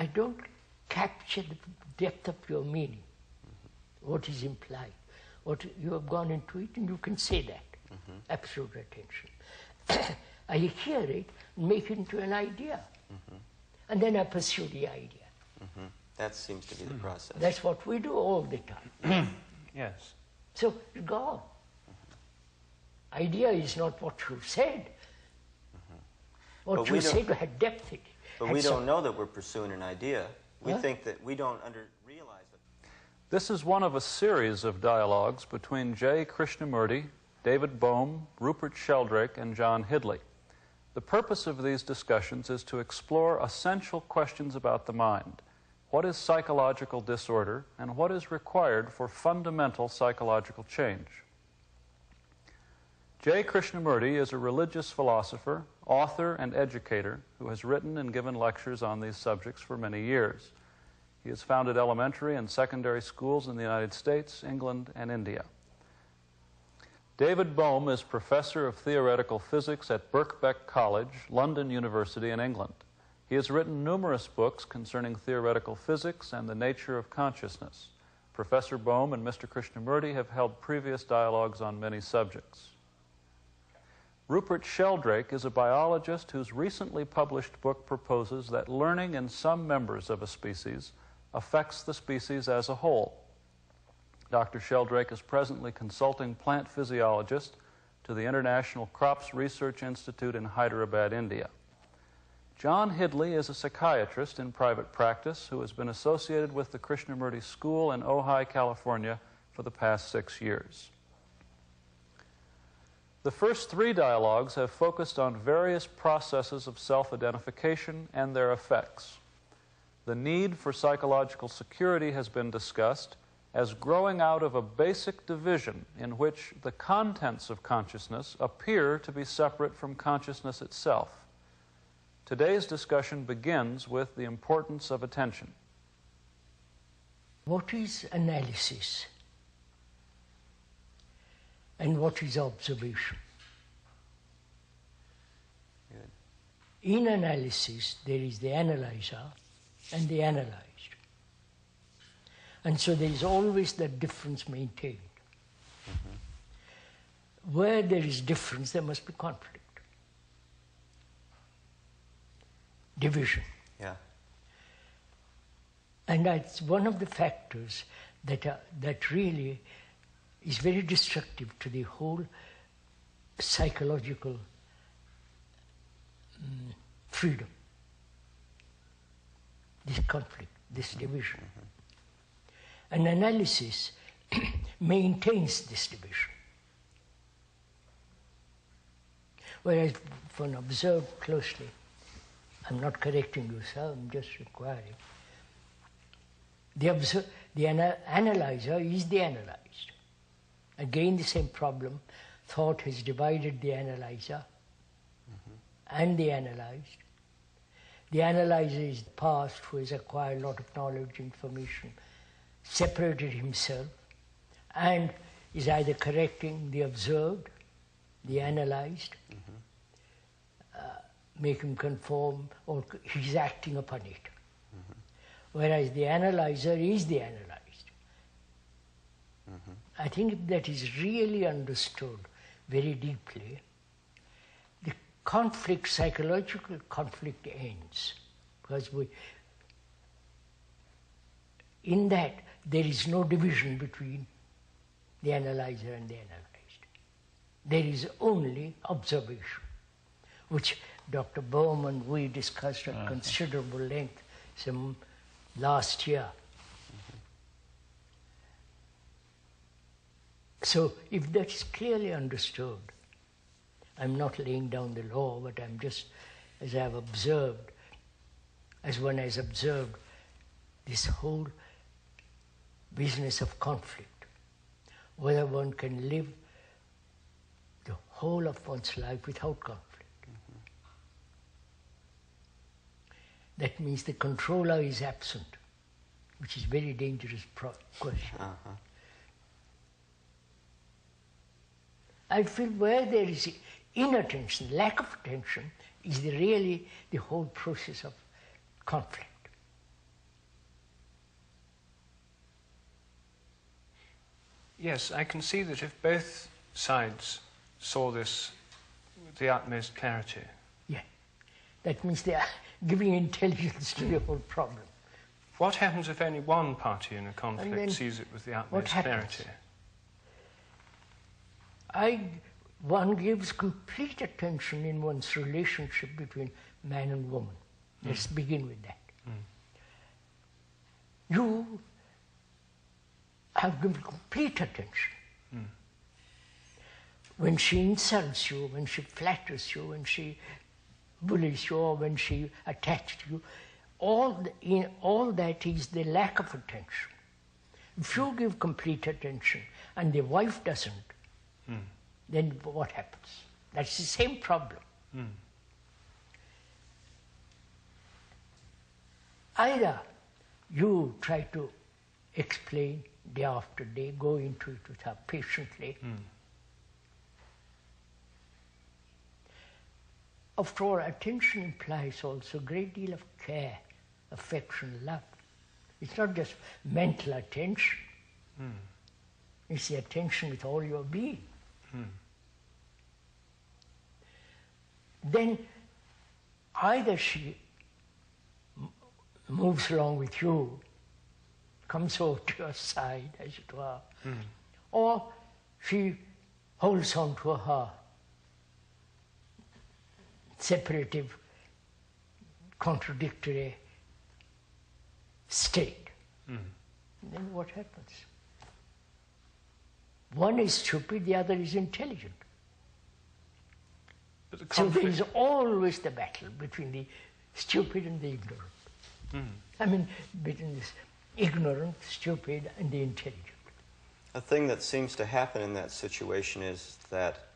I don't capture the depth of your meaning, what is implied. What you have gone into it, and you can say that. Absolute attention. I hear it and make it into an idea. And then I pursue the idea. That seems to be the process. That's what we do all the time. Yes. So go on. Idea is not what you said. What you said had depth in it. But we don't know that we're pursuing an idea. We think that we don't realize it. This is one of a series of dialogues between J. Krishnamurti, David Bohm, Rupert Sheldrake, and John Hidley. The purpose of these discussions is to explore essential questions about the mind. What is psychological disorder, and what is required for fundamental psychological change? J. Krishnamurti is a religious philosopher, author, and educator who has written and given lectures on these subjects for many years. He has founded elementary and secondary schools in the United States, England, and India. David Bohm is professor of theoretical physics at Birkbeck College, London University in England. He has written numerous books concerning theoretical physics and the nature of consciousness. Professor Bohm and Mr. Krishnamurti have held previous dialogues on many subjects. Rupert Sheldrake is a biologist whose recently published book proposes that learning in some members of a species affects the species as a whole. Dr. Sheldrake is presently consulting plant physiologist to the International Crops Research Institute in Hyderabad, India. John Hidley is a psychiatrist in private practice who has been associated with the Krishnamurti School in Ojai, California for the past 6 years. The first 3 dialogues have focused on various processes of self-identification and their effects. The need for psychological security has been discussed as growing out of a basic division in which the contents of consciousness appear to be separate from consciousness itself. Today's discussion begins with the importance of attention. What is analysis? And what is observation? Good. In analysis, there is the analyzer and the analyzed. And so there is always that difference maintained. Where there is difference, there must be conflict. Division. Yeah. And that's one of the factors that really is very destructive to the whole psychological freedom. This conflict, this division. And analysis maintains this division. Whereas if one observes closely, I'm not correcting you, sir, I'm just inquiring. The analyzer is the analyzed. Again, the same problem. Thought has divided the analyzer and the analyzed. The analyzer is the past who has acquired a lot of knowledge, information, separated himself, and is either correcting the observed, the analyzed, make him conform, or he's acting upon it. Whereas the analyzer is the analyzed. I think if that is really understood very deeply, the conflict, psychological conflict ends. Because in that, there is no division between the analyzer and the analyzed. There is only observation, which Dr. Bohm and we discussed at considerable length some last year. So if that is clearly understood, I'm not laying down the law, but I'm just, as I've observed, as one has observed this whole business of conflict, whether one can live the whole of one's life without conflict. That means the controller is absent, which is a very dangerous question. I feel where there is inattention, lack of attention, is really the whole process of conflict. Yes, I can see that if both sides saw this with the utmost clarity. Yeah. That means they are giving intelligence to the whole problem. What happens if only one party in a conflict sees it with the utmost clarity? One gives complete attention in one's relationship between man and woman. Let's begin with that. You have given complete attention. When she insults you, when she flatters you, when she bullies you, or when she attacks you, all that is the lack of attention. If you give complete attention and the wife doesn't, then what happens? That's the same problem. Either you try to explain day after day, go into it with her patiently. After all, attention implies also a great deal of care, affection, love. It's not just mental attention. It's the attention with all your being. Then either she moves along with you, comes over to your side, as it were, or she holds on to her separative, contradictory state. Then what happens? One is stupid, the other is intelligent. So there is always the battle between the stupid and the ignorant. I mean, between this ignorant, stupid, and the intelligent. A thing that seems to happen in that situation is that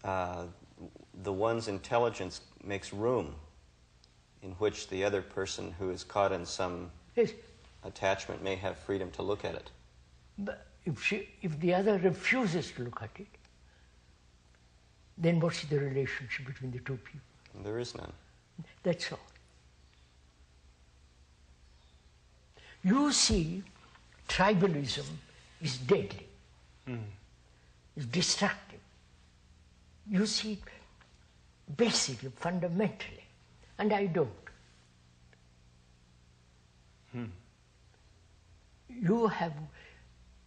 the one's intelligence makes room in which the other person who is caught in some attachment may have freedom to look at it. But if the other refuses to look at it, then what's the relationship between the two people? There is none. That's all. You see, tribalism is deadly, it's destructive. You see it basically, fundamentally, and I don't. You have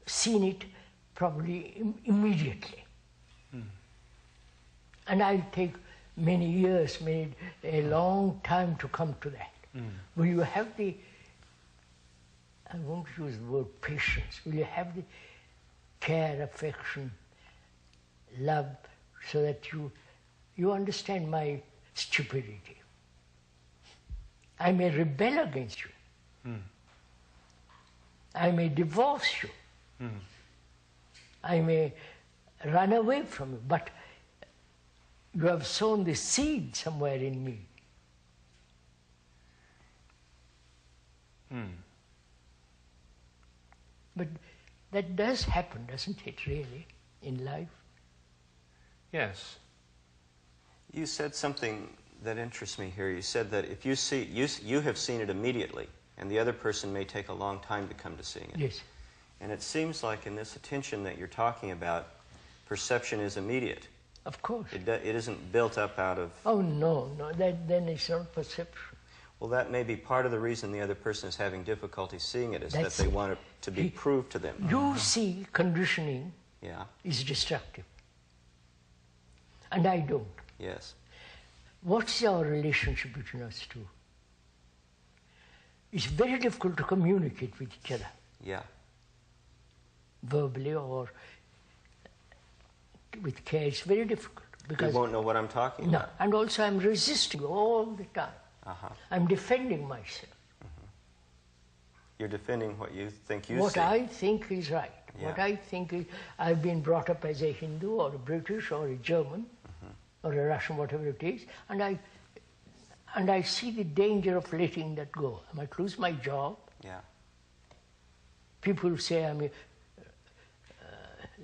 seen it probably immediately. And I'll take many years, a long time to come to that. Will you have the, I won't use the word patience, will you have the care, affection, love, so that you understand my stupidity? I may rebel against you. I may divorce you. I may run away from you, but you have sown the seed somewhere in me. But that does happen, doesn't it, really, in life? Yes. You said something that interests me here. You said that if you have seen it immediately, and the other person may take a long time to come to seeing it. Yes. And it seems like in this attention that you're talking about, perception is immediate. Of course. It isn't built up out of... Oh, no, then it's not perception. Well, that may be part of the reason the other person is having difficulty seeing it, is that they want it to be proved to them. You see, conditioning is destructive. And I don't. Yes. What's our relationship between us two? It's very difficult to communicate with each other. Yeah. Verbally or with care, it's very difficult. Because you won't know what I'm talking about. No, and also I'm resisting all the time. I'm defending myself. You're defending what you think you what see. What I think is right. Yeah. What I think is, I've been brought up as a Hindu or a British or a German or a Russian, whatever it is, and I see the danger of letting that go. I might lose my job. Yeah. People say I'm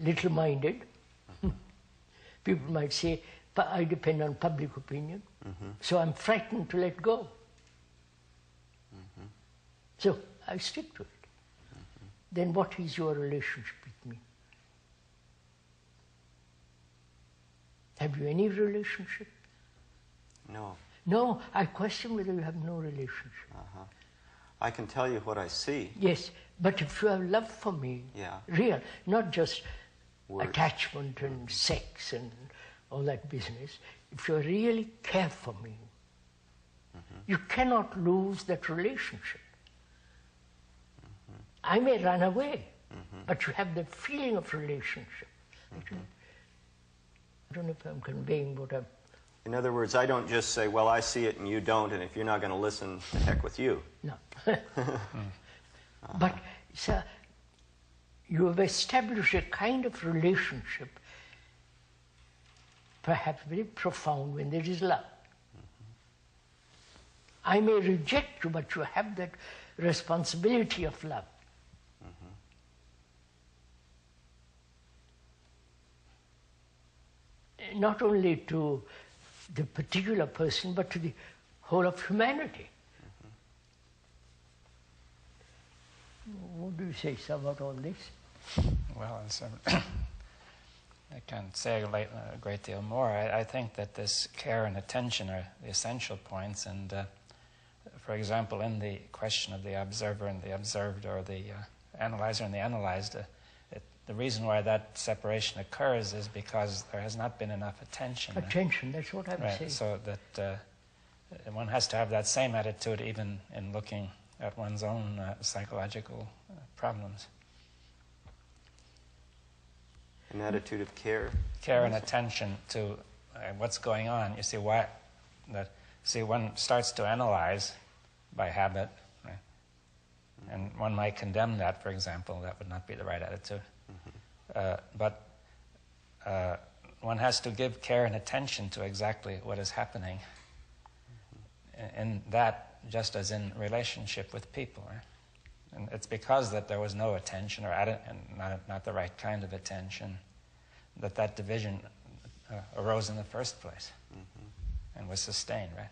little-minded. People might say I depend on public opinion, so I'm frightened to let go. So I stick to it. then what is your relationship with me? Have you any relationship? No. No, I question whether you have no relationship. I can tell you what I see. Yes, but if you have love for me, Yeah. real, not just Words. attachment and sex and all that business, if you really care for me, you cannot lose that relationship. I may run away, but you have that feeling of relationship. I don't know if I'm conveying what I'm... In other words, I don't just say, well, I see it and you don't, and if you're not going to listen, the heck with you. No. But, sir, you have established a kind of relationship, perhaps very profound, when there is love. I may reject you, but you have that responsibility of love. Not only to the particular person, but to the whole of humanity. What do you say, sir, about all this? Well, I can't say a great deal more. I think that this care and attention are the essential points, and for example, in the question of the observer and the observed, or the analyzer and the analyzed, the reason why that separation occurs is because there has not been enough attention. Attention, that's what I'm saying. So that one has to have that same attitude even in looking at one's own psychological problems. An attitude of care. Care and attention to what's going on. You see, one starts to analyze by habit, right? And one might condemn that, for example. That would not be the right attitude. But one has to give care and attention to exactly what is happening. In that, just as in relationship with people. Right? And it's because that there was no attention, or and not the right kind of attention, that division arose in the first place and was sustained, right?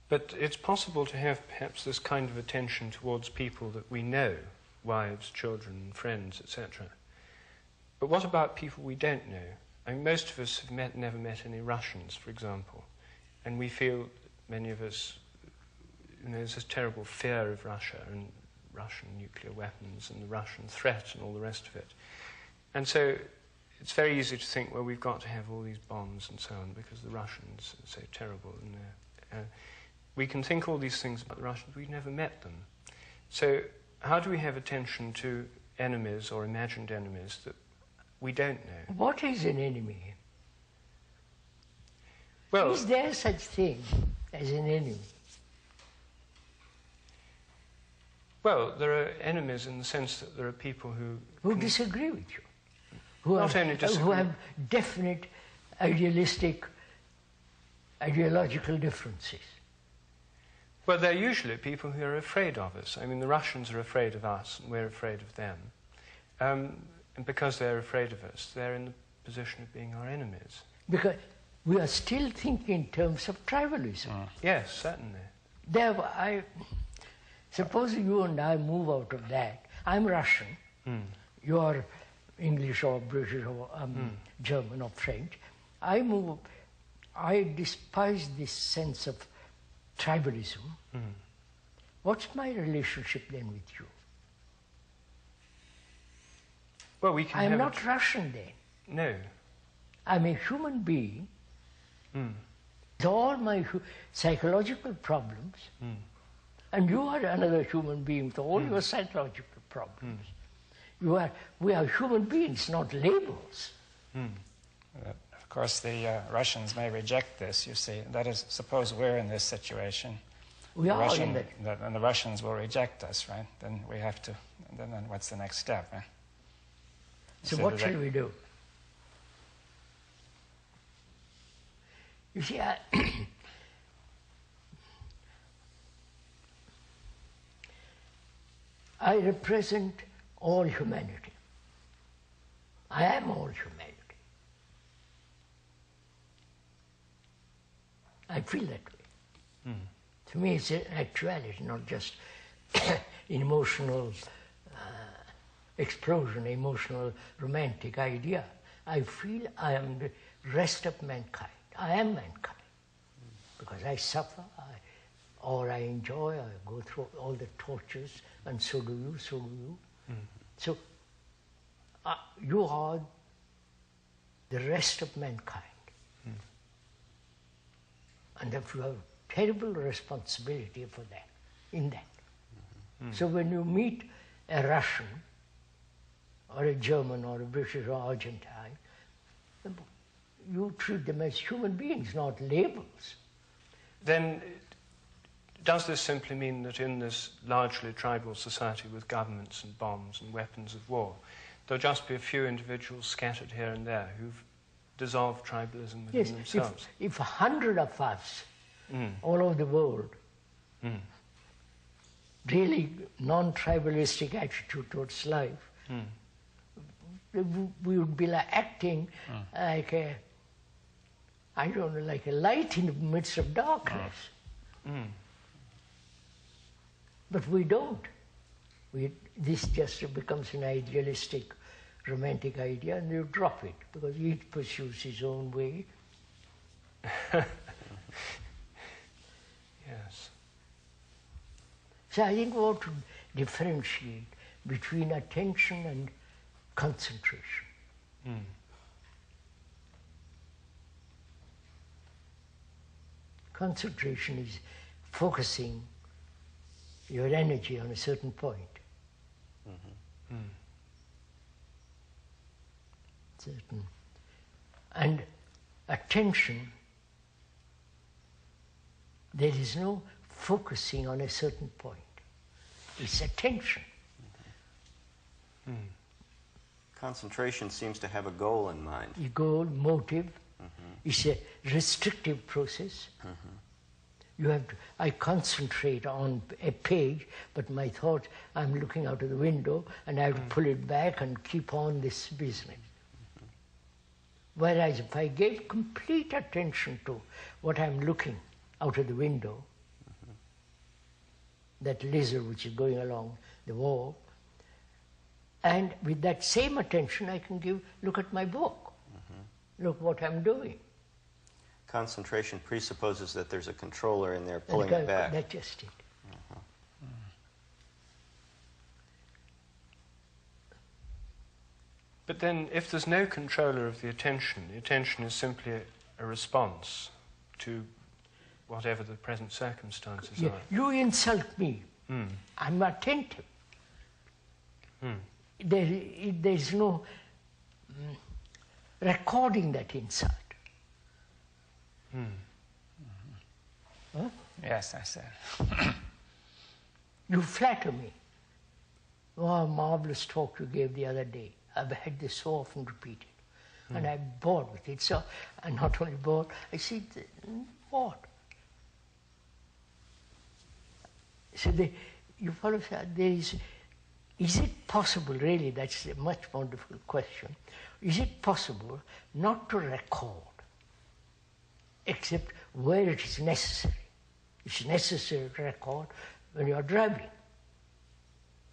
But it's possible to have perhaps this kind of attention towards people that we know, wives, children, friends, etc. But what about people we don't know? I mean, most of us have never met any Russians, for example, and we feel, many of us, there's this terrible fear of Russia and Russian nuclear weapons and the Russian threat and all the rest of it. And so it's very easy to think, well, we've got to have all these bombs and so on because the Russians are so terrible. And we can think all these things about the Russians, we've never met them. So how do we have attention to enemies or imagined enemies that we don't know? What is an enemy? Well, is there such thing as an enemy? Well, there are enemies in the sense that there are people who disagree with you, who not only disagree, who have definite ideological differences. Well, they're usually people who are afraid of us. I mean, the Russians are afraid of us, and we're afraid of them. And because they're afraid of us, they're in the position of being our enemies. Because we are still thinking in terms of tribalism. Yes, certainly. Suppose you and I move out of that. I'm Russian. You are English or British or German or French. I despise this sense of tribalism. What's my relationship then with you? Well, we can. I'm not Russian then. No. I'm a human being. With all my psychological problems. And you are another human being with all your psychological problems. We are human beings, not labels. Of course, the Russians may reject this, you see. That is, suppose we're in this situation. We are in that. And the Russians will reject us, right? Then we have to, then what's the next step, right? So what shall we do? You see, I represent all humanity. I am all humanity. I feel that way. To me, it's an actuality, not just emotional explosion, emotional romantic idea. I feel I am the rest of mankind. I am mankind. Because I suffer, or I enjoy, I go through all the tortures, and so do you, so do you. So you are the rest of mankind. And you have terrible responsibility for that, in that. So when you meet a Russian, or a German, or a British, or Argentine, you treat them as human beings, not labels. Then, does this simply mean that in this largely tribal society with governments and bombs and weapons of war, there'll just be a few individuals scattered here and there who've dissolved tribalism within themselves? If 100 of us, all over the world, really non-tribalistic attitude towards life, we would be like acting like a, I don't know, like a light in the midst of darkness. But we don't. This just becomes an idealistic, romantic idea, and you drop it, because each pursues his own way. Yes. So I think we ought to differentiate between attention and concentration. Concentration is focusing your energy on a certain point. Certain. And attention, there is no focusing on a certain point. It's attention. Concentration seems to have a goal in mind. A goal, motive. It's a restrictive process. You have to, I concentrate on a page, but my thought, I'm looking out of the window, and I have to pull it back and keep on this business. Whereas if I gave complete attention to what I'm looking out of the window, that lizard which is going along the wall, and with that same attention I can look at my book, look what I'm doing. Concentration presupposes that there's a controller in there pulling it back. That's just it. But then, if there's no controller of the attention is simply a response to whatever the present circumstances are. You insult me. I'm attentive. There's no recording that insult. Huh? Yes, I said. You flatter me. Oh, a marvelous talk you gave the other day. I've had this so often repeated. And I'm bored with it. So I'm not only bored, I see, what? So you follow, is it possible, really, that's a much more difficult question, is it possible not to record, except where it is necessary? It's necessary to record when you are driving,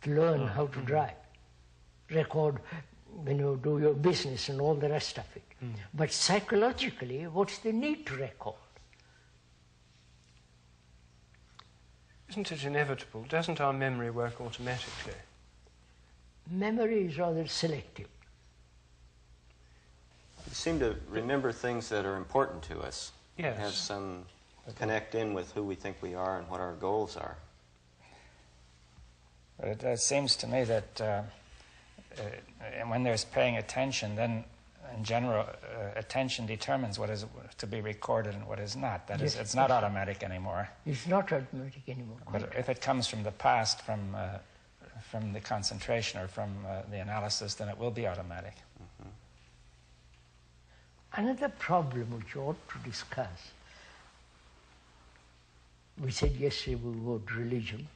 to learn how to drive. Record when you do your business and all the rest of it. But psychologically, what's the need to record? Isn't it inevitable? Doesn't our memory work automatically? Memory is rather selective. We seem to remember things that are important to us. Yes. Have some connect in with who we think we are and what our goals are. But it seems to me that when there's paying attention, then in general, attention determines what is to be recorded and what is not. That is, it's not automatic anymore. It's not automatic anymore. But if it comes from the past, from the concentration or from the analysis, then it will be automatic. Another problem which you ought to discuss, we said yesterday we would religion,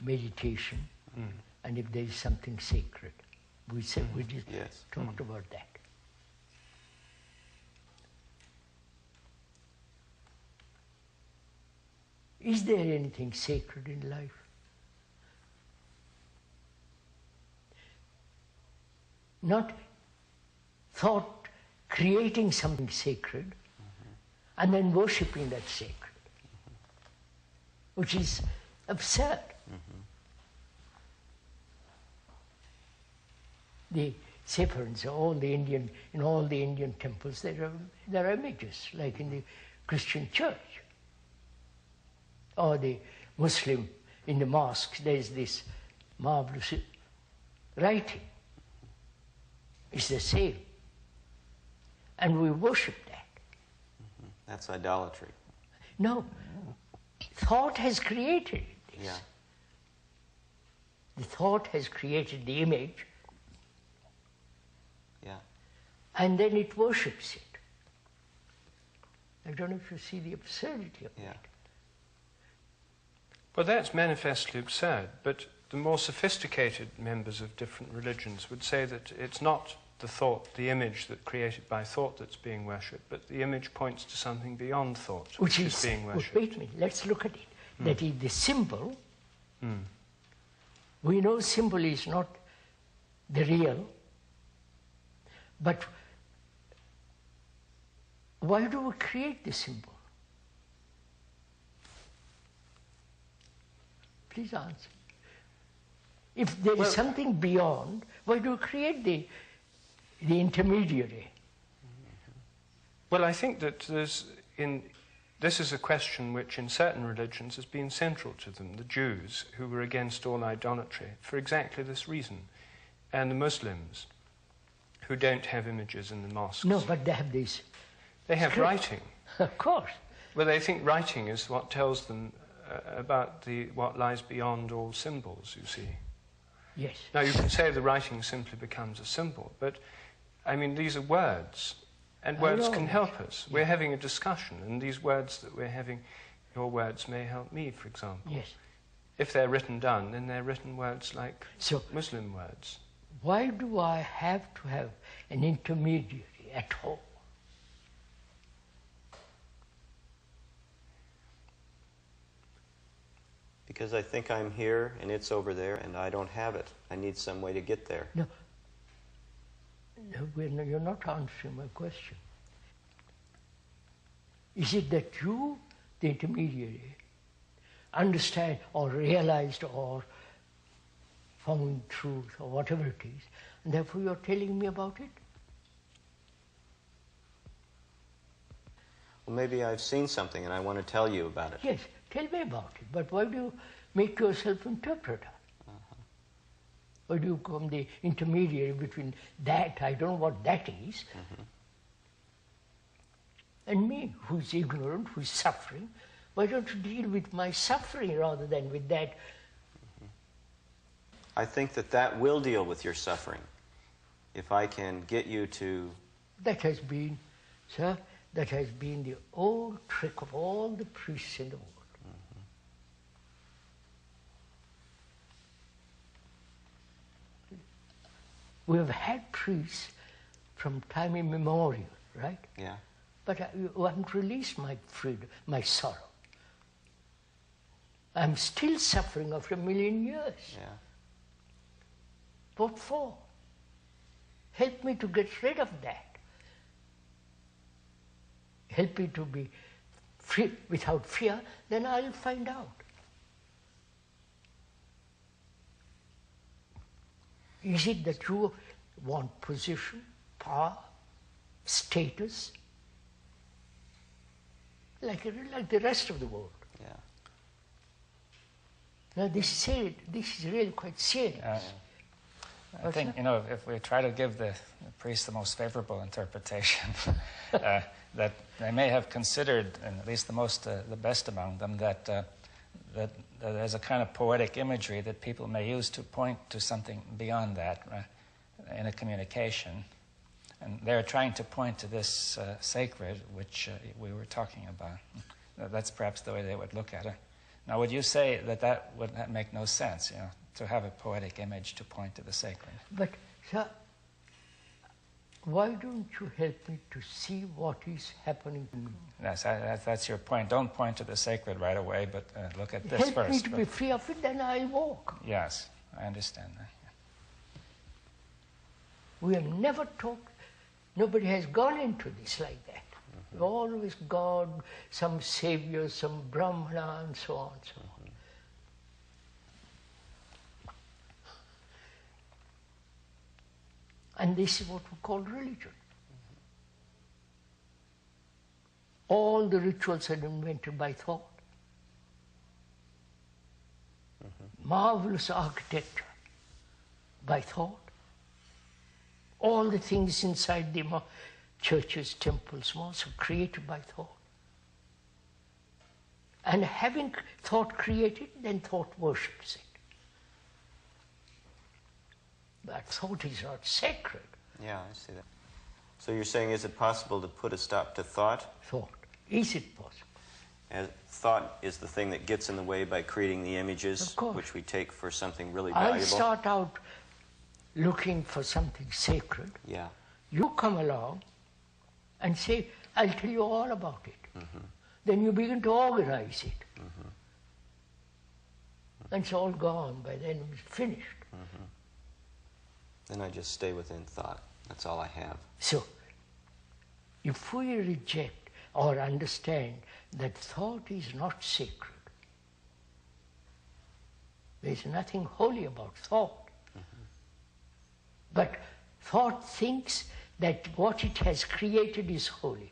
meditation, and if there is something sacred. We said we just talked about that. Is there anything sacred in life? Not thought creating something sacred and then worshipping that sacred, which is absurd. Say for instance, in all the Indian temples there are images, like in the Christian church. Or the Muslim, in the mosques, there's this marvelous writing. It's the same. And we worship that. That's idolatry. No. Thought has created this. Yeah. The thought has created the image. Yeah. And then it worships it. I don't know if you see the absurdity of that. Well, that's manifestly absurd, but the more sophisticated members of different religions would say that it's not the thought, the image that created by thought that's being worshipped, but the image points to something beyond thought, which is being worshipped. Wait a minute, let's look at it. That is the symbol. We know symbol is not the real, but why do we create the symbol? Please answer. If there is something beyond, why do we create the intermediary? Well, I think that this is a question which in certain religions has been central to them, the Jews, who were against all idolatry, for exactly this reason, and the Muslims, who don't have images in the mosques. No, but they have this. They have writing. Of course. Well, they think writing is what tells them about what lies beyond all symbols, you see. Yes. Now, you can say the writing simply becomes a symbol, but, I mean, these are words, and words can help us. We're having a discussion, and these words that we're having, your words may help me, for example. Yes. If they're written down, then they're written words like Muslim words. Why do I have to have an intermediary at all? Because I think I'm here and it's over there and I don't have it. I need some way to get there. No, you're not answering my question. Is it that you, the intermediary, understand or realized or found truth or whatever it is, and therefore you're telling me about it? Well, maybe I've seen something and I want to tell you about it. Yes, tell me about it. But why do you make yourself interpreter? Why do you become the intermediary between that, I don't know what that is, and me, who's ignorant, who's suffering? Why don't you deal with my suffering rather than with that? I think that will deal with your suffering. If I can get you to... That has been, sir, that has been the old trick of all the priests in the world. We have had priests from time immemorial, right? Yeah. But you haven't released my freedom, my sorrow. I'm still suffering after 1,000,000 years. Yeah. What for? Help me to get rid of that. Help me to be free without fear, then I'll find out. Is it that you want position, power, status, like the rest of the world? Yeah. Now this is really quite serious. I think, if we try to give the priest the most favorable interpretation, that they may have considered, and at least the best among them, that there's a kind of poetic imagery that people may use to point to something beyond that in a communication. And they're trying to point to this sacred, which we were talking about. That's perhaps the way they would look at it. Now, would you say that would make no sense, to have a poetic image to point to the sacred? But, sir, why don't you help me to see what is happening to me? Yes, that's your point. Don't point to the sacred right away, but look at this help first. Me to be free of it, then I'll walk. Yes, I understand that. We have never talked, nobody has gone into this like that. We've always God, some savior, some Brahmana, and so on and so on. And this is what we call religion. All the rituals are invented by thought. Marvelous architecture by thought. All the things inside the churches, temples, mosques are created by thought. And having thought created, then thought worships it. But thought is not sacred. Yeah, I see that. So you're saying, is it possible to put a stop to thought? Thought. Is it possible? And thought is the thing that gets in the way by creating the images, which we take for something really valuable. I start out looking for something sacred. Yeah. You come along and say, I'll tell you all about it. Then you begin to organize it. And it's all gone. By then it's finished. Then I just stay within thought. That's all I have. So, if we reject or understand that thought is not sacred, there's nothing holy about thought. But thought thinks that what it has created is holy.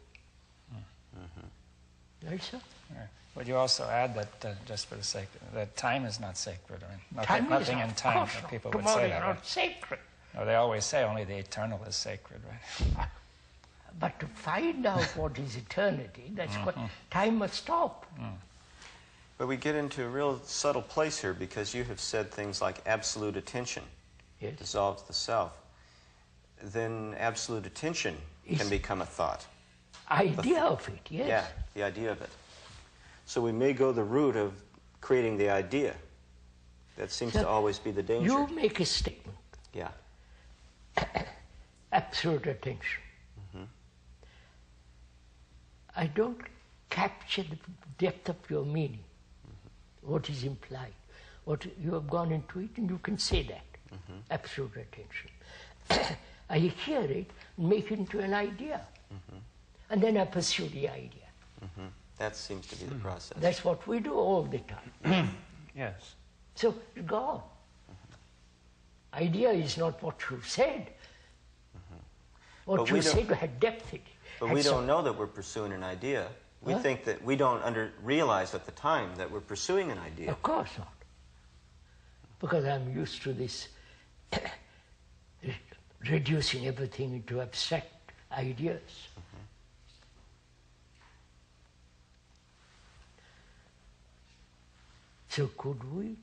Right, sir? Yeah. Would you also add that, just for the sake, that time is not sacred? I mean, Time nothing is in time. People would say that. Not Right? sacred. No, they always say only the eternal is sacred, right? But to find out what is eternity, that's what time must stop. But we get into a real subtle place here, because you have said things like absolute attention dissolves the self. Then absolute attention can become a thought. Idea of it, yes. Yeah, the idea of it. So we may go the route of creating the idea. That seems to always be the danger. You make a statement. Yeah. Absolute attention. I don't capture the depth of your meaning, what is implied. What you have gone into it, and you can say that. Absolute attention. I hear it and make it into an idea. And then I pursue the idea. That seems to be the process. That's what we do all the time. Yes. So it's gone. Idea is not what you said. What But you we don't- said had depth in it. But we don't know that we're pursuing an idea. We think that we don't realize at the time that we're pursuing an idea. Of course not. Because I'm used to this reducing everything into abstract ideas. So could we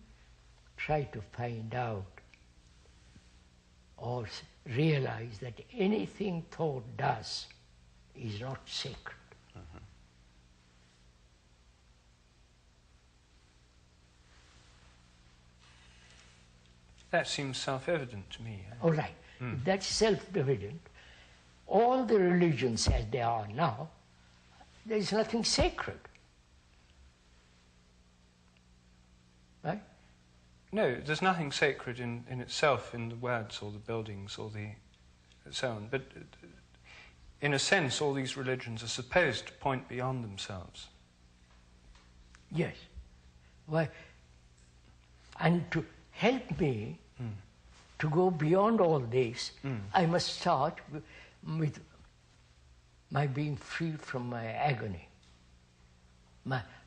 try to find out or realize that anything thought does is not sacred? That seems self-evident to me. All right, if that's self-evident. All the religions as they are now, there is nothing sacred. Right? No, there's nothing sacred in itself in the words or the buildings or the so on. But in a sense, all these religions are supposed to point beyond themselves. Yes. Why? And to help me to go beyond all this, I must start with my being free from my agony,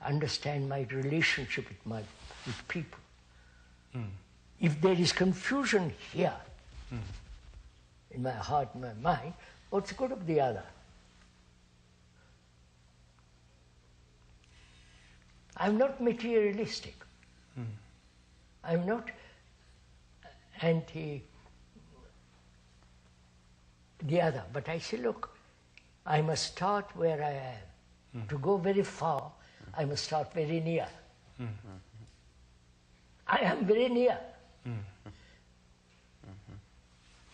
understand my relationship with people. If there is confusion here, in my heart, in my mind, what's the good of the other? I'm not materialistic. I'm not anti the other, but I say, look, I must start where I am. To go very far, I must start very near. I am very near.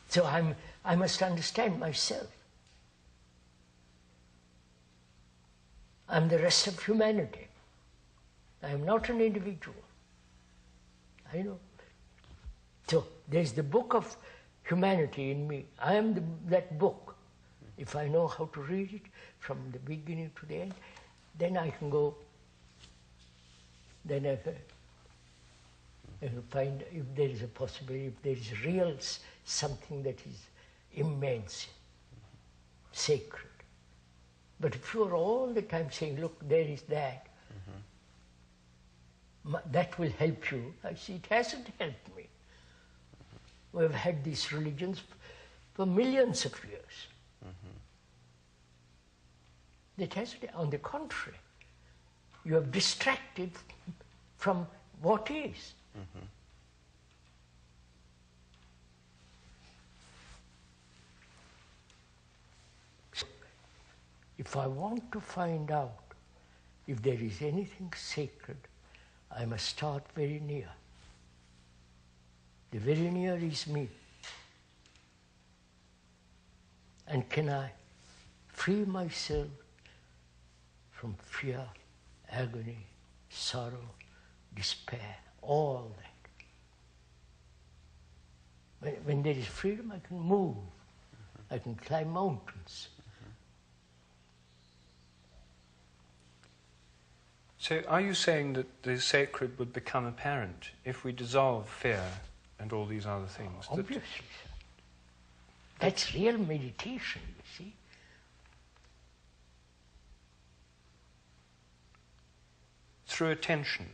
So I must understand myself. I'm the rest of humanity. I am not an individual. I know. So there's the book of humanity in me. I am that book. If I know how to read it from the beginning to the end, then I can go, then I can find if there is a possibility, if there is real something that is immense, sacred. But if you are all the time saying, look, there is that, that will help you. I see it hasn't helped me. We've had these religions for millions of years. It hasn't, on the contrary, you have distracted from what is. So, if I want to find out if there is anything sacred, I must start very near. The very near is me. And can I free myself from fear, agony, sorrow, despair, all that? When there is freedom, I can move. I can climb mountains. So are you saying that the sacred would become apparent if we dissolve fear and all these other things? Obviously, sir. That's real meditation, you see. Through attention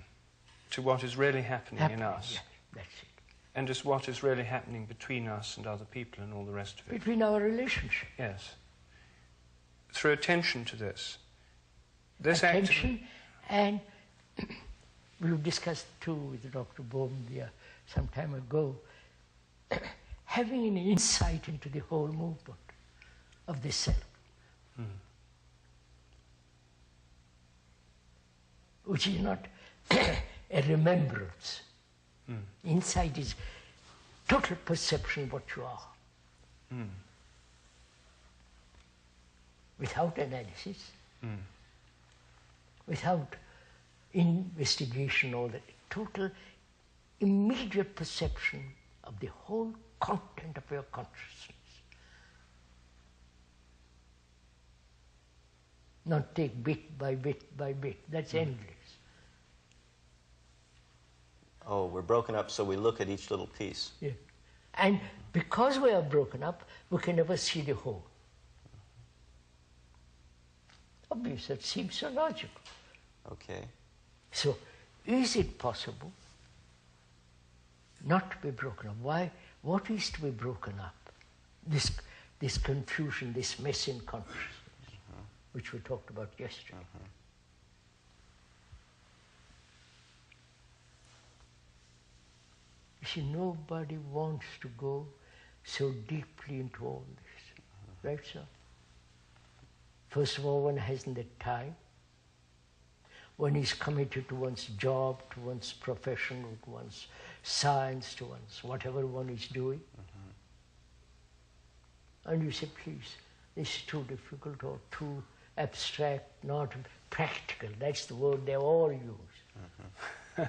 to what is really happening in us. Yeah, that's it. And just what is really happening between us and other people and all the rest of it. Between our relationship. Yes. Through attention to this. Attention, and we've discussed too with Dr. Bohm some time ago, having an insight into the whole movement of the self. Which is not a remembrance. Insight is total perception of what you are. Without analysis, without investigation, all that. Total, immediate perception of the whole content of your consciousness. Not take bit by bit by bit. That's endless. Oh, we're broken up, so we look at each little piece. Yeah. And because we are broken up, we can never see the whole. Obviously, that seems so logical. Okay. So, is it possible not to be broken up? Why? What is to be broken up? This confusion, this mess in consciousness, which we talked about yesterday. You see, nobody wants to go so deeply into all this. Right, sir? First of all, one hasn't the time. One is committed to one's job, to one's profession, to one's science, to one's whatever one is doing. And you say, please, this is too difficult or too abstract, not practical. That's the word they all use.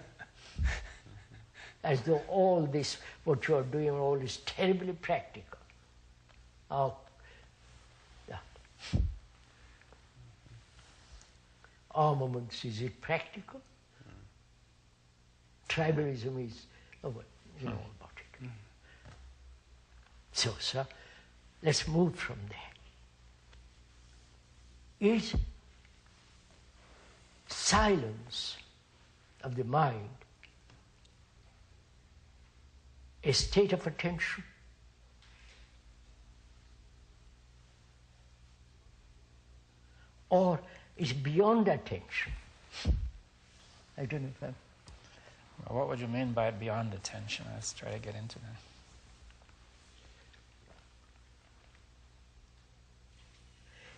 As though all this, what you are doing, all is terribly practical. Armaments, is it practical? Tribalism is, you know all about it. So, sir, let's move from there. Is silence of the mind a state of attention? Or is beyond attention? I don't know if I'm... Well, what would you mean by beyond attention? Let's try to get into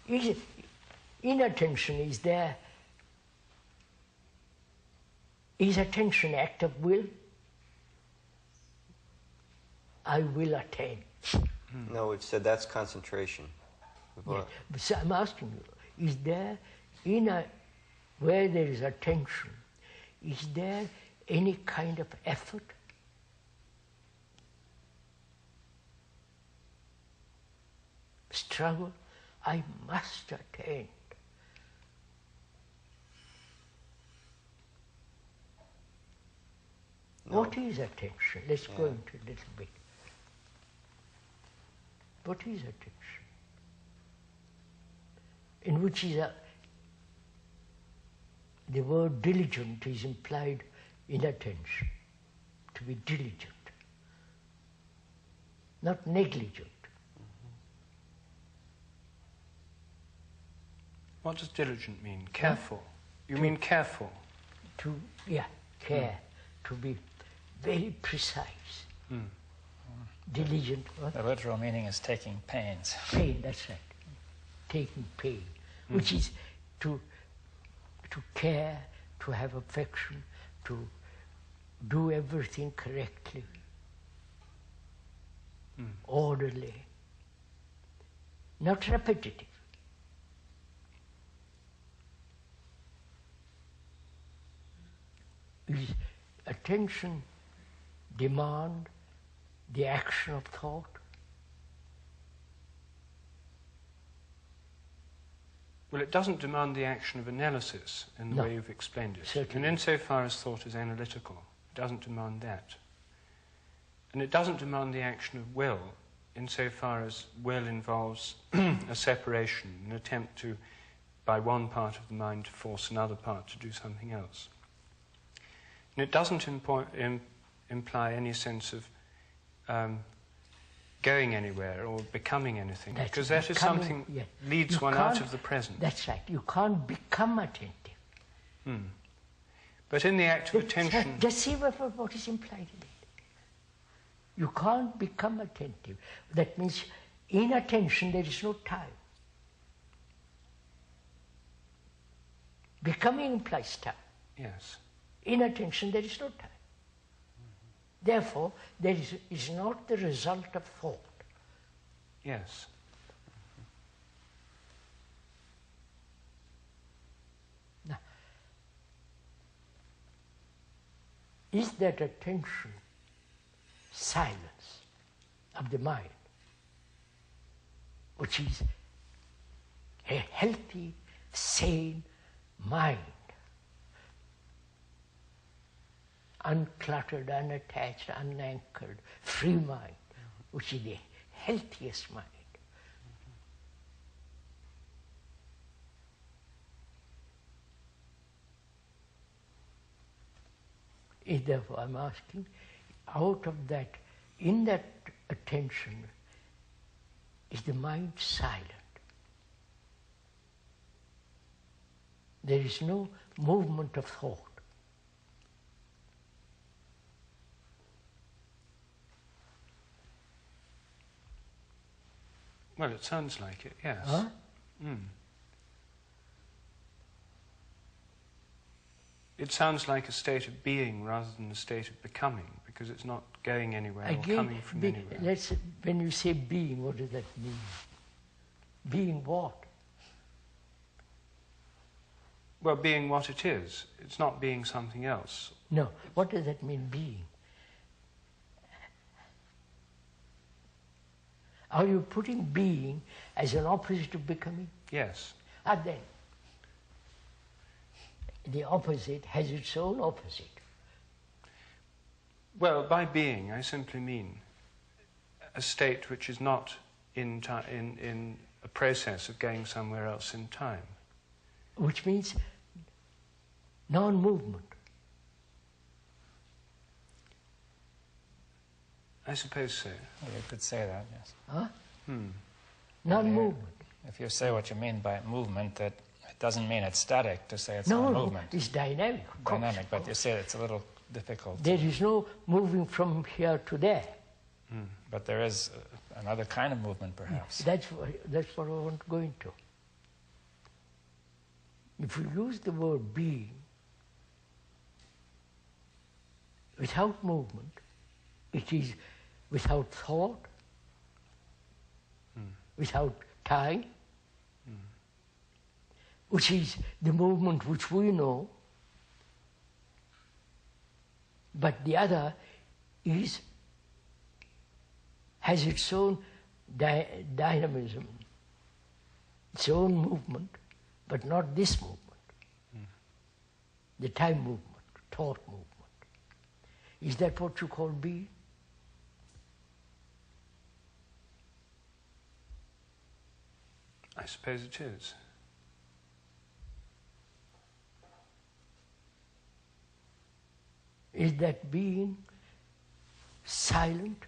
that. Inattention is there. Is attention act of will? I will attain. No, we've said that's concentration. Yeah. But so I'm asking you, is there, where there is attention, is there any kind of effort? Struggle? I must attend. No. What is attention? Let's go into a little bit. What is attention? In which is the word diligent is implied in attention, to be diligent, not negligent. What does diligent mean? Careful. You mean careful? Care. To be very precise. Diligent. What? The literal meaning is taking pains. Pain, that's right. Taking pain, which is to care, to have affection, to do everything correctly, orderly, not repetitive. Is attention demand the action of thought? Well, it doesn't demand the action of analysis in the way you've explained it. Certainly. And insofar as thought is analytical, it doesn't demand that. And it doesn't demand the action of will insofar as will involves a separation, an attempt to, by one part of the mind, to force another part to do something else. And it doesn't imply any sense of going anywhere or becoming anything, because that is something leads one out of the present. That's right. You can't become attentive. But in the act of attention... Just see what is implied in it. You can't become attentive. That means in attention there is no time. Becoming implies time. Yes. In attention there is no time. Therefore, there is not the result of thought. Yes. Now, is that attention silence of the mind, which is a healthy, sane mind, uncluttered, unattached, unanchored, free mind, which is the healthiest mind. Therefore, I'm asking, out of that, in that attention, is the mind silent? There is no movement of thought. Well, it sounds like it, yes. Huh? It sounds like a state of being rather than a state of becoming, because it's not going anywhere or coming from anywhere. When you say being, what does that mean? Being what? Well, being what it is. It's not being something else. No. What does that mean, being? Are you putting being as an opposite of becoming? Yes. And then, the opposite has its own opposite. Well, by being, I simply mean a state which is not in a process of going somewhere else in time. Which means non-movement. I suppose so. Well, you could say that, yes. Huh? Non-movement. If you say what you mean by movement, that it doesn't mean it's static to say it's no, movement. No, it's dynamic. Dynamic, but you say it's a little difficult. There is no moving from here to there. But there is another kind of movement, perhaps. That's what I want to go into. If you use the word being without movement, it is without thought, without time, which is the movement which we know, but the other has its own dynamism, its own movement, but not this movement, the time movement, thought movement. Is that what you call being? I suppose it is. Is that being silent?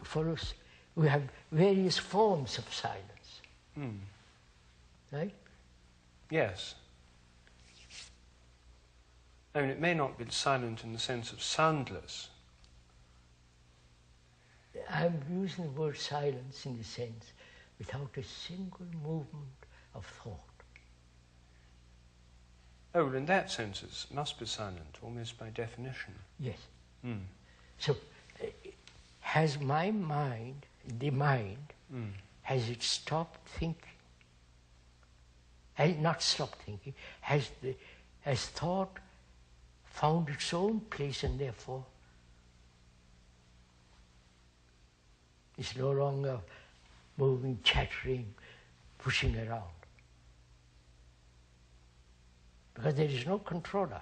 For us, we have various forms of silence. Right? Yes. I mean, it may not be silent in the sense of soundless. I'm using the word silence in the sense without a single movement of thought. Oh, well, in that sense it must be silent, almost by definition. Yes. So, has my mind, the mind, has it stopped thinking? Has it not stopped thinking? Has thought found its own place and therefore it's no longer moving, chattering, pushing around? Because there is no controller.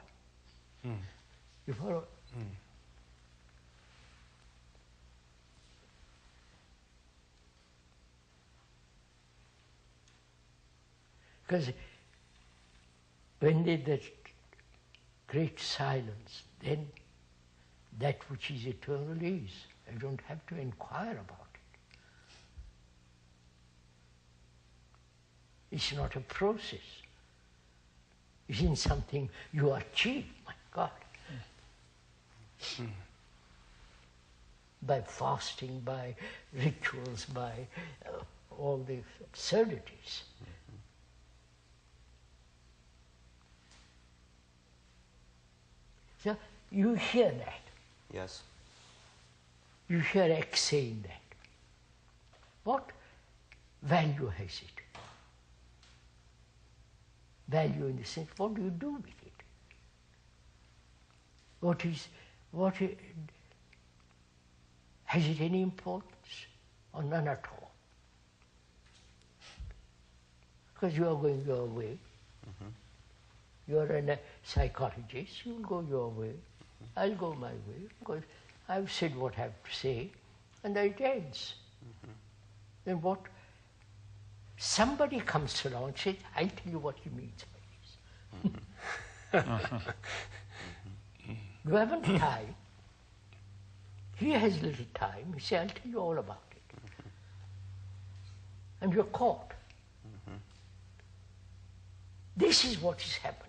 You follow? Because when there's that great silence, then that which is eternal is. I don't have to inquire about it. It's not a process. It isn't something you achieve, my God. By fasting, by rituals, by all the absurdities. So you hear that. Yes. You hear X saying that. What value has it? Value in the sense, what do you do with it? Has it any importance or none at all? Because you are going your way. You are a psychologist, you'll go your way. I'll go my way, because I've said what I have to say, and it ends. Then what? Somebody comes along and says, I'll tell you what he means by this. You haven't time. He has little time. He says, I'll tell you all about it. And you're caught. This is what is happening.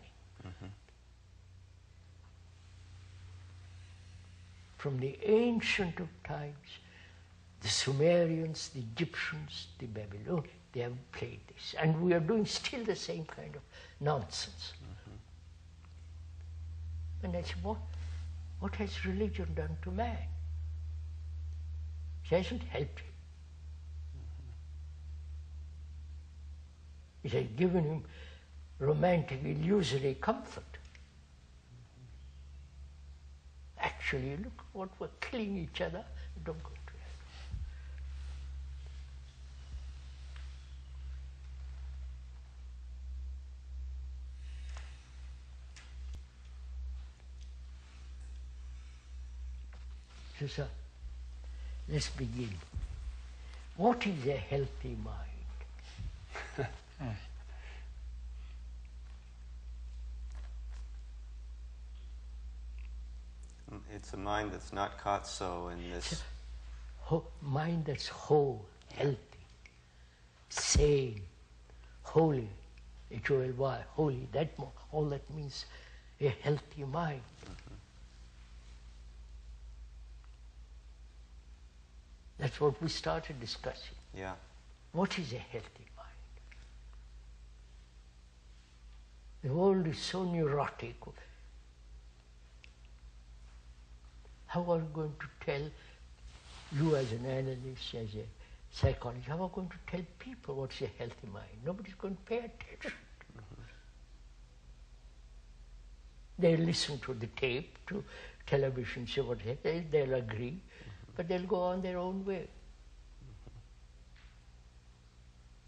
From the ancient of times, the Sumerians, the Egyptians, the Babylonians, they have played this. And we are doing still the same kind of nonsense. And I say, what has religion done to man? It hasn't helped him. It has given him romantic, illusory comfort. Actually, look what we're killing each other. Don't go to hell. So, sir, let's begin. What is a healthy mind? It's a mind that's not caught so in this... Mind that's whole, healthy, sane, holy, H-O-L-Y, holy, all that means a healthy mind. That's what we started discussing. Yeah. What is a healthy mind? The world is so neurotic. How are we going to tell You as an analyst, as a psychologist, how are you going to tell people what's a healthy mind? Nobody's going to pay attention. They'll listen to the tape, to television, see what they'll agree, but they'll go on their own way.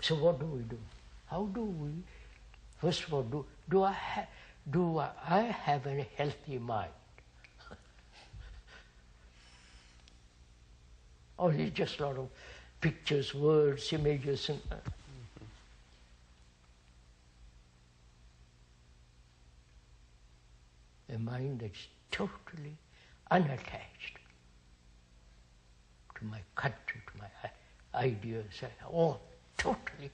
So what do? How do we, first of all, do I have a healthy mind? Or is it just a lot of pictures, words, images, and a mind that's totally unattached to my country, to my ideas, all totally,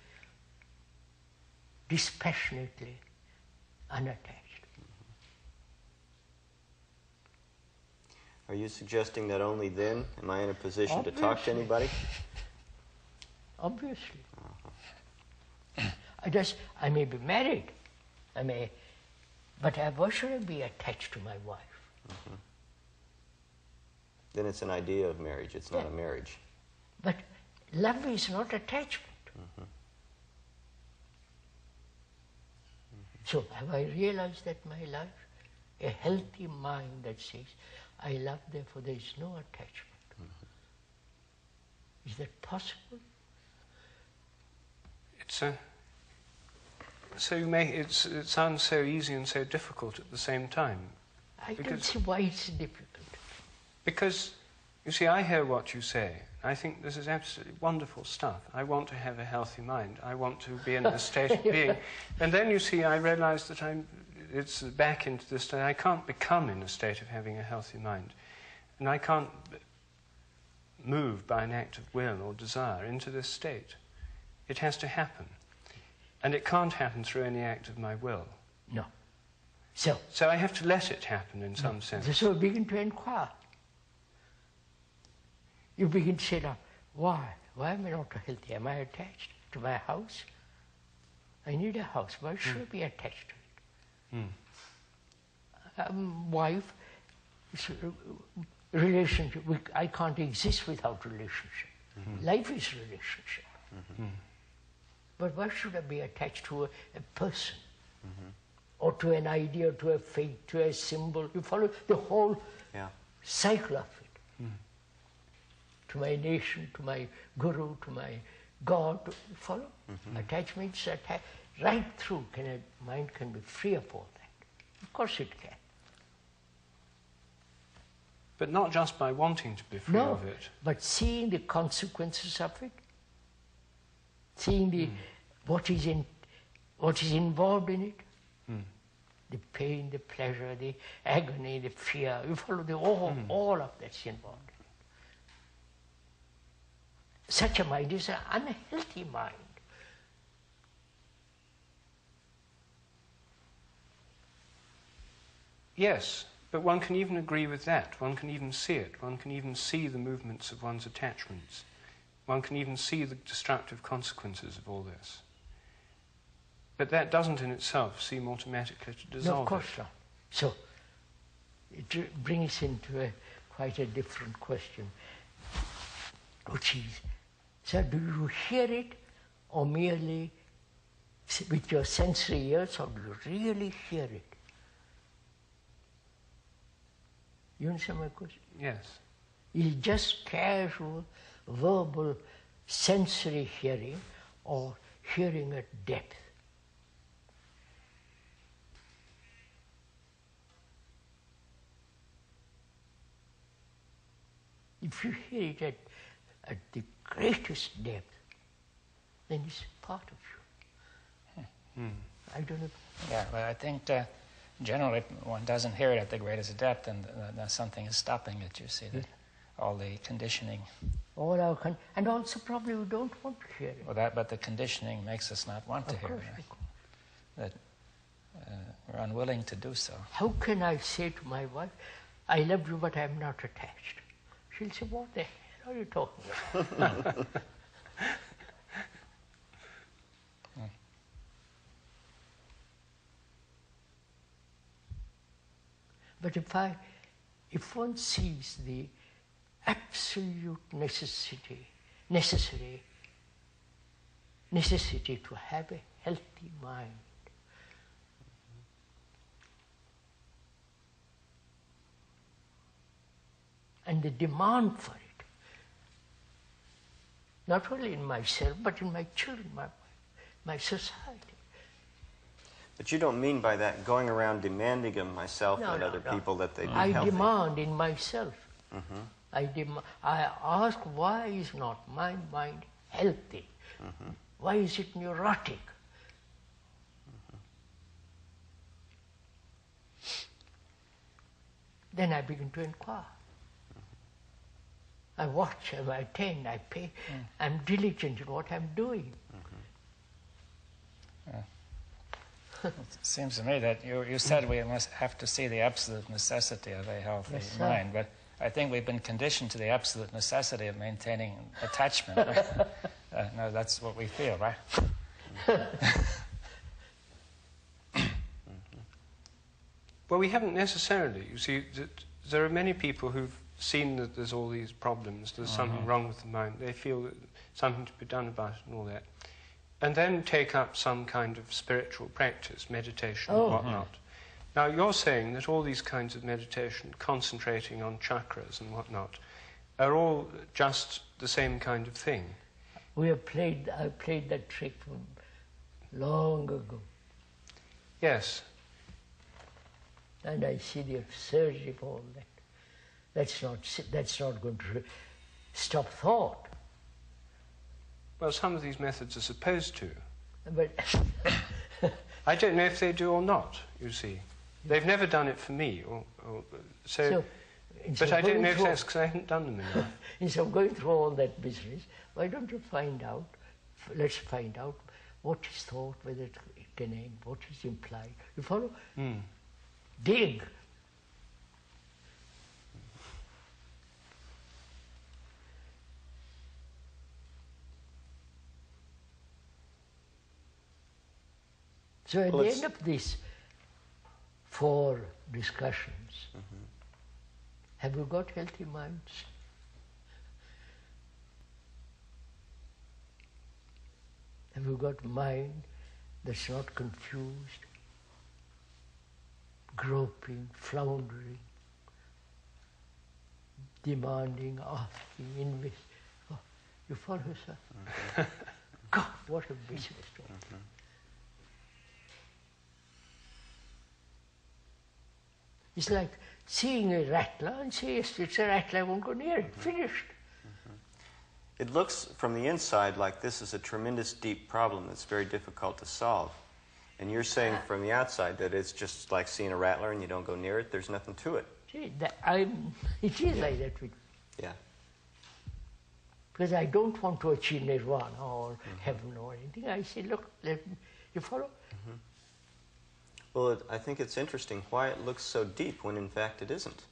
dispassionately unattached. Are you suggesting that only then am I in a position to talk to anybody? Obviously. I may be married, but why should I be attached to my wife? Then it's an idea of marriage, it's not a marriage. But love is not attachment. So have I realized that my life? A healthy mind that says, I love, therefore there is no attachment. Is that possible? It sounds so easy and so difficult at the same time. I don't see why it's difficult. Because, you see, I hear what you say. I think this is absolutely wonderful stuff. I want to have a healthy mind. I want to be in a state of being. And then, you see, I realize that it's back into this state. I can't become in a state of having a healthy mind. And I can't move by an act of will or desire into this state. It has to happen. And it can't happen through any act of my will. No. So I have to let it happen in some sense. So begin to inquire. You begin to say, now, why? Why am I not healthy? Am I attached to my house? I need a house. Why should I be attached to it? Wife, relationship. I can't exist without relationship. Life is relationship. But why should I be attached to a person? Or to an idea, to a faith, to a symbol? You follow the whole cycle of it. To my nation, to my guru, to my God, you follow? Attachments right through. Mind can be free of all that. Of course it can. But not just by wanting to be free of it. But seeing the consequences of it, seeing what is involved in it, the pain, the pleasure, the agony, the fear. You follow all of that's involved. Such a mind is an unhealthy mind. Yes, but one can even agree with that. One can even see it. One can even see the movements of one's attachments. One can even see the destructive consequences of all this. But that doesn't in itself seem automatically to dissolve it. No, of course not. So it brings into quite a different question, which is, so do you hear it or merely with your sensory ears, or do you really hear it? You understand my question? Yes. Is it just casual, verbal, sensory hearing, or hearing at depth? If you hear it at the greatest depth, then it's part of you. I don't know. Yeah, but I think generally one doesn't hear it at the greatest depth, and something is stopping it. You see that all the conditioning. And also probably we don't want to hear it. Well, but the conditioning makes us not want to hear it. Right? That we're unwilling to do so. How can I say to my wife, "I love you, but I'm not attached"? She'll say, "What the hell are you talking about?" But if one sees the absolute necessity to have a healthy mind. And the demand for it, not only in myself, but in my children, my society. But you don't mean by that going around demanding of myself and other people that they be healthy. I demand in myself. I ask, why is not my mind healthy? Why is it neurotic? Then I begin to inquire. I watch, I attend, I pay. I'm diligent in what I'm doing. It seems to me that you said we must have to see the absolute necessity of a healthy mind, but I think we've been conditioned to the absolute necessity of maintaining attachment. Right? No, that's what we feel, right? Well, we haven't necessarily. You see, there are many people who've seen that there's all these problems, there's something wrong with the mind, they feel that something to be done about it and all that, and then take up some kind of spiritual practice, meditation and whatnot. Now, you're saying that all these kinds of meditation, concentrating on chakras and whatnot, are all just the same kind of thing. I played that trick from long ago. Yes. And I see the absurdity of all that. That's not going to stop thought. Well, some of these methods are supposed to. But I don't know if they do or not, you see. They've never done it for me. But I don't know if that's because I haven't done them enough. Instead of going through all that business, why don't you let's find out what is thought, whether it can end, what is implied. You follow? Dig. So at the end of these 4 discussions, have you got healthy minds? Have you got a mind that's not confused, groping, floundering, demanding, asking, oh, you follow, sir? God, what a business. It's like seeing a rattler and say, yes, it's a rattler, I won't go near it. Finished. It looks from the inside like this is a tremendous deep problem that's very difficult to solve. And you're saying from the outside that it's just like seeing a rattler and you don't go near it, there's nothing to it. See, it is like that with me. Yeah. Because I don't want to achieve nirvana or heaven or anything. I say, look, you follow? Well, I think it's interesting why it looks so deep when in fact it isn't.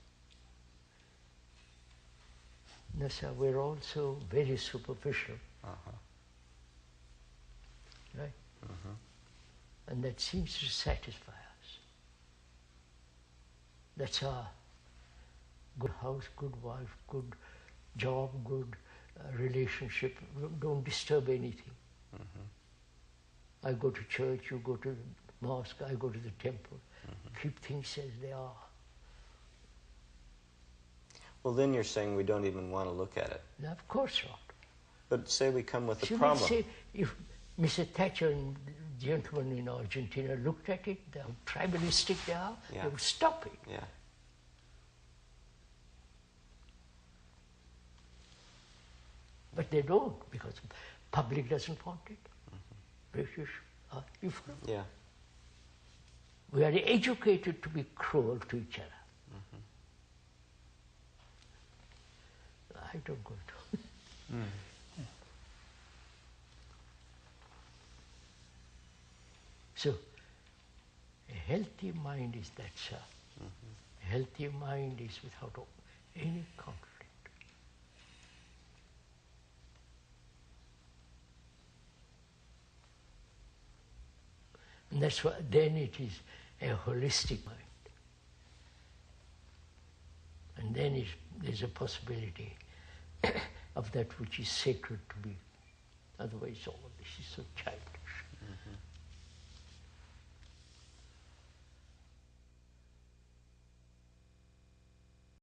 No, sir, we're also very superficial. Right? And that seems to satisfy us. That's our good house, good wife, good job, good relationship. Don't disturb anything. I go to church, you go to the mosque, I go to the temple. Keep things as they are. Well, then you're saying we don't even want to look at it. No, of course not. But say we come with a You problem. would say, if Mr. Thatcher and the gentlemen in Argentina looked at it, how tribalistic they are, they would stop it. Yeah. But they don't, because the public doesn't want it. British, you follow? Yeah. We are educated to be cruel to each other. I don't go to. So, a healthy mind is that, sir. A healthy mind is without any conflict. And that's why then it is a holistic mind. And then it there's a possibility of that which is sacred to be. Otherwise, all this is so childish.